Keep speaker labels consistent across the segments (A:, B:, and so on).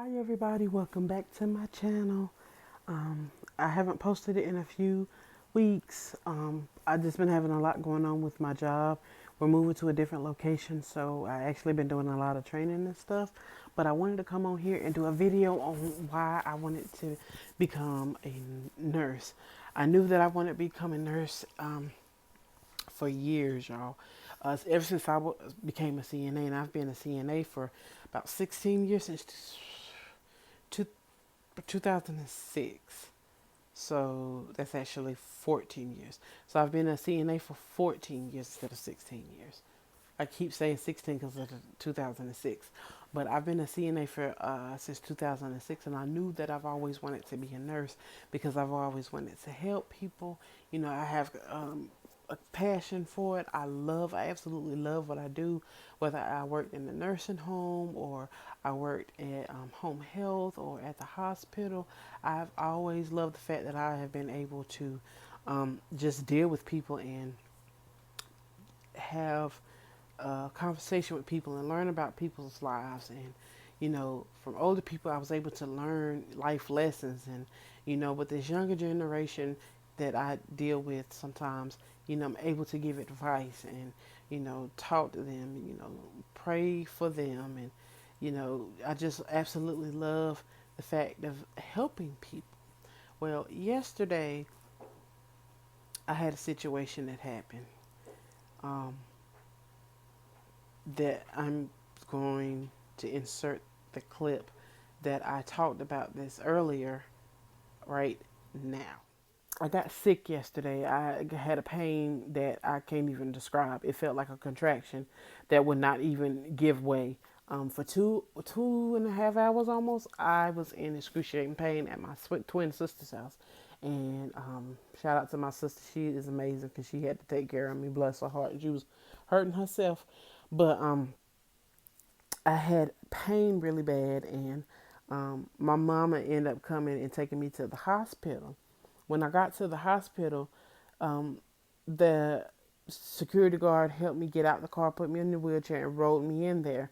A: Hi everybody, welcome back to my channel. I haven't posted it in a few weeks. I've just been having a lot going on with my job. We're moving to a different location, so I actually been doing a lot of training and stuff. But I wanted to come on here and do a video on why I wanted to become a nurse. I knew that I wanted to become a nurse for years, y'all. Ever since became a CNA, and I've been a CNA for about 16 years since two, 2006. So that's actually 14 years. So I've been a CNA for 14 years instead of 16 years. I keep saying 16 because of 2006. But I've been a CNA for since 2006, and I knew that I've always wanted to be a nurse because I've always wanted to help people. I have a passion for it. I absolutely love what I do, whether I worked in the nursing home or I worked at home health or at the hospital. I've always loved the fact that I have been able to just deal with people and have a conversation with people and learn about people's lives. And from older people I was able to learn life lessons. And with this younger generation that I deal with sometimes, I'm able to give advice and talk to them, pray for them. And I just absolutely love the fact of helping people. Well, yesterday I had a situation that happened, um, that I'm going to insert the clip that I talked about this earlier right now. I got sick yesterday. I had a pain that I can't even describe. It felt like a contraction that would not even give way. For two and a half hours almost, I was in excruciating pain at my twin sister's house. And shout out to my sister. She is amazing because she had to take care of me. Bless her heart. She was hurting herself. But I had pain really bad, and my mama ended up coming and taking me to the hospital. When I got to the hospital, the security guard helped me get out the car, put me in the wheelchair, and rolled me in there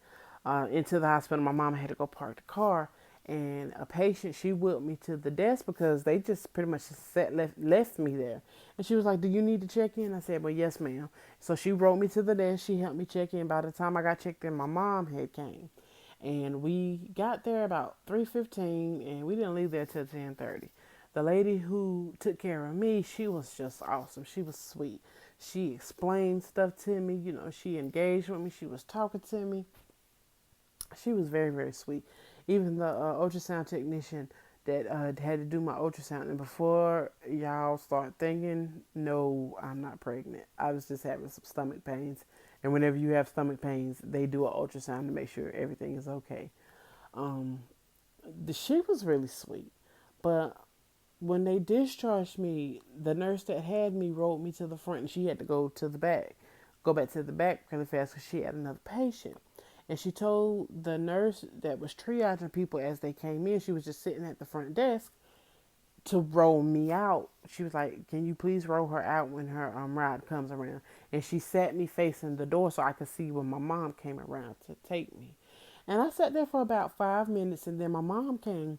A: into the hospital. My mama had to go park the car, and a patient, she wheeled me to the desk because they just pretty much left me there. And she was like, "Do you need to check in?" I said, "Well, yes, ma'am." So she rolled me to the desk. She helped me check in. By the time I got checked in, my mom had came, and we got there about 3:15, and we didn't leave there till 10:30. The lady who took care of me, she was just awesome. She was sweet. She explained stuff to me. She engaged with me. She was talking to me. She was very, very sweet. Even the ultrasound technician that had to do my ultrasound. And before y'all start thinking, no, I'm not pregnant. I was just having some stomach pains. And whenever you have stomach pains, they do an ultrasound to make sure everything is okay. Um, she was really sweet. But when they discharged me, the nurse that had me rolled me to the front, and she had to go back to the back really fast because she had another patient. And she told the nurse that was triaging people as they came in, she was just sitting at the front desk, to roll me out. She was like, "Can you please roll her out when her ride comes around?" And she sat me facing the door so I could see when my mom came around to take me. And I sat there for about 5 minutes, and then my mom came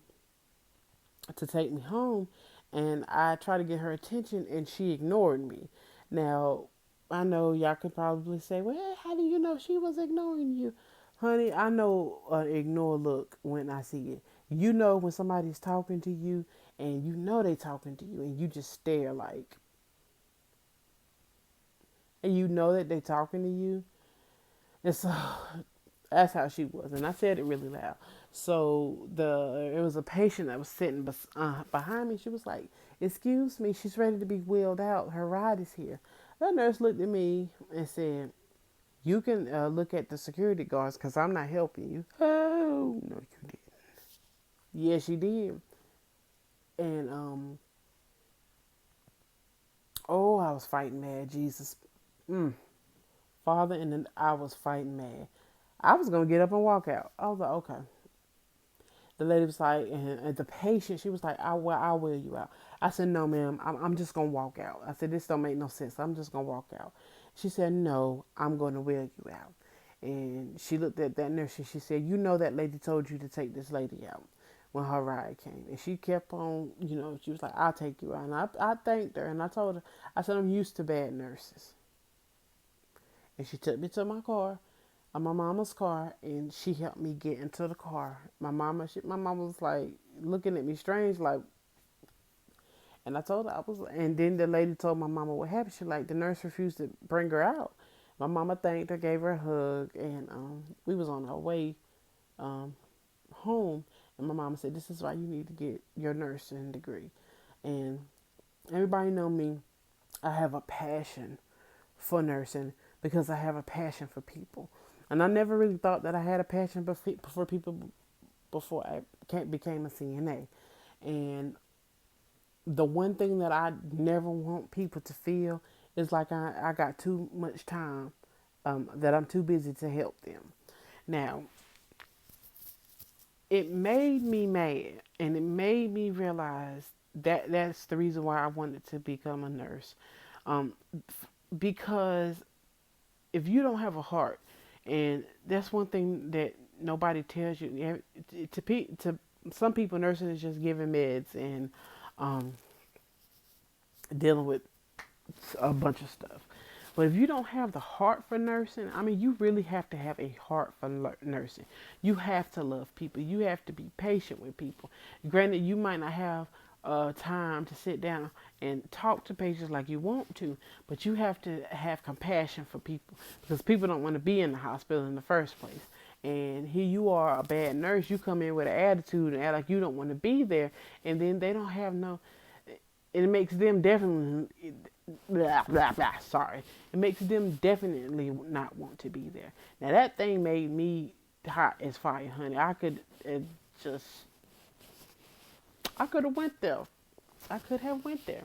A: to take me home, and I tried to get her attention, and she ignored me. Now, I know y'all could probably say, "Well, how do you know she was ignoring you?" Honey, I know an ignore look when I see it. You know when somebody's talking to you, and you know they talking to you, and you just stare like, and you know that they talking to you. And so that's how she was, and I said it really loud. So it was a patient that was sitting behind me. She was like, "Excuse me, she's ready to be wheeled out. Her ride is here." The nurse looked at me and said, "You can look at the security guards because I'm not helping you." Oh no, you didn't. Yes, you did. And oh, I was fighting mad. Jesus, Father, and then I was fighting mad. I was gonna get up and walk out. I was like, okay. The lady was like, and the patient, she was like, I'll wheel you out. I said, "No, ma'am, I'm just going to walk out." I said, "This don't make no sense. I'm just going to walk out." She said, "No, I'm going to wheel you out." And she looked at that nurse and she said, "You know that lady told you to take this lady out when her ride came." And she kept on, she was like, "I'll take you out." And I thanked her and I told her, I said, "I'm used to bad nurses." And she took me to my car, my mama's car, and she helped me get into the car. My mama was like looking at me strange, like, and I told her and then the lady told my mama what happened. She like, the nurse refused to bring her out. My mama thanked her, gave her a hug, and we was on our way um, home. And my mama said, "This is why you need to get your nursing degree." And everybody know me. I have a passion for nursing because I have a passion for people. And I never really thought that I had a passion for people before I became a CNA. And the one thing that I never want people to feel is like I got too much time, that I'm too busy to help them. Now, it made me mad and it made me realize that that's the reason why I wanted to become a nurse. Because if you don't have a heart, and that's one thing that nobody tells you, to some people, nursing is just giving meds and um, dealing with a bunch of stuff. But if you don't have the heart for nursing, I mean, you really have to have a heart for nursing. You have to love people. You have to be patient with people. Granted, you might not have time to sit down and talk to patients like you want to, but you have to have compassion for people because people don't want to be in the hospital in the first place. And here you are, a bad nurse. You come in with an attitude and act like you don't want to be there, and then they don't have no. It makes them definitely blah, blah, blah, sorry. It makes them definitely not want to be there. Now that thing made me hot as fire, honey. Just, I could have went there. I could have went there,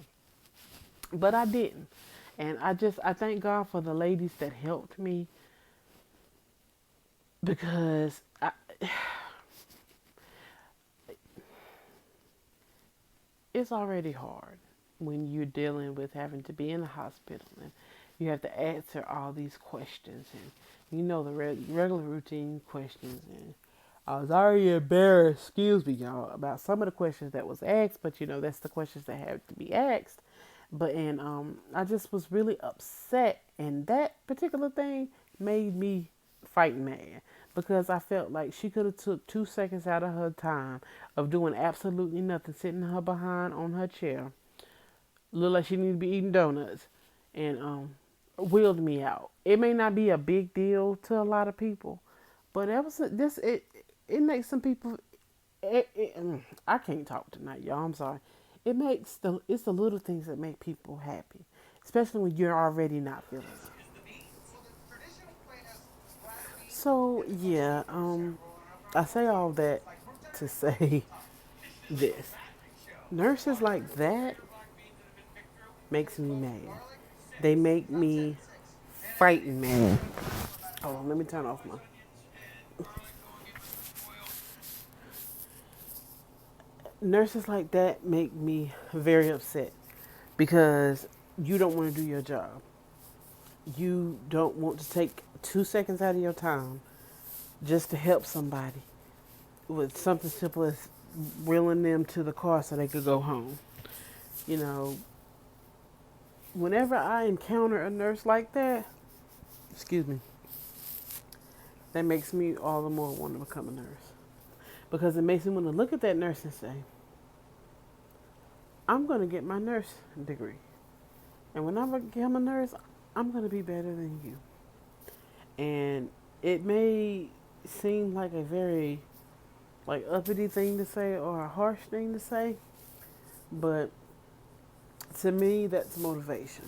A: but I didn't. And I thank God for the ladies that helped me because it's already hard when you're dealing with having to be in the hospital and you have to answer all these questions and the regular routine questions. And I was already embarrassed, excuse me, y'all, about some of the questions that was asked, but that's the questions that have to be asked. But I just was really upset, and that particular thing made me fight mad because I felt like she could have took 2 seconds out of her time of doing absolutely nothing, sitting her behind on her chair, look like she needed to be eating donuts, and wheeled me out. It may not be a big deal to a lot of people, but it makes some people. I can't talk tonight, y'all. I'm sorry. It's the little things that make people happy, especially when you're already not feeling it. So yeah, I say all that to say this: nurses like that makes me mad. They make me frightened mad. Hold on, let me turn off my. Nurses like that make me very upset because you don't want to do your job. You don't want to take 2 seconds out of your time just to help somebody with something simple as wheeling them to the car so they could go home. You know, whenever I encounter a nurse like that, excuse me, that makes me all the more want to become a nurse. Because it makes me want to look at that nurse and say, I'm going to get my nurse degree. And when I become a nurse, I'm going to be better than you. And it may seem like a very uppity thing to say or a harsh thing to say, but to me that's motivation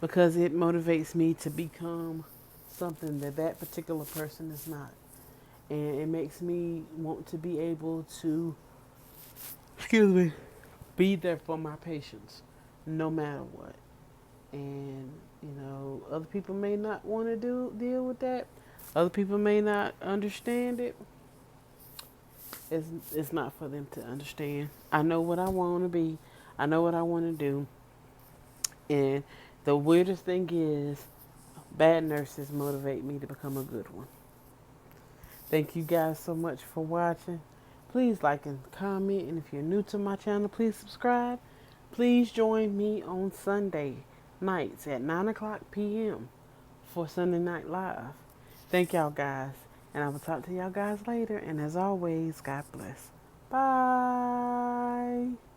A: because it motivates me to become something that particular person is not. And it makes me want to be able to, excuse me, be there for my patients no matter what. And other people may not want to deal with that. Other people may not understand it. It's not for them to understand. I know what I want to be. I know what I want to do. And the weirdest thing is, bad nurses motivate me to become a good one. Thank you guys so much for watching. Please like and comment. And if you're new to my channel, please subscribe. Please join me on Sunday nights at 9 o'clock p.m. for Sunday Night Live. Thank y'all guys. And I will talk to y'all guys later. And as always, God bless. Bye.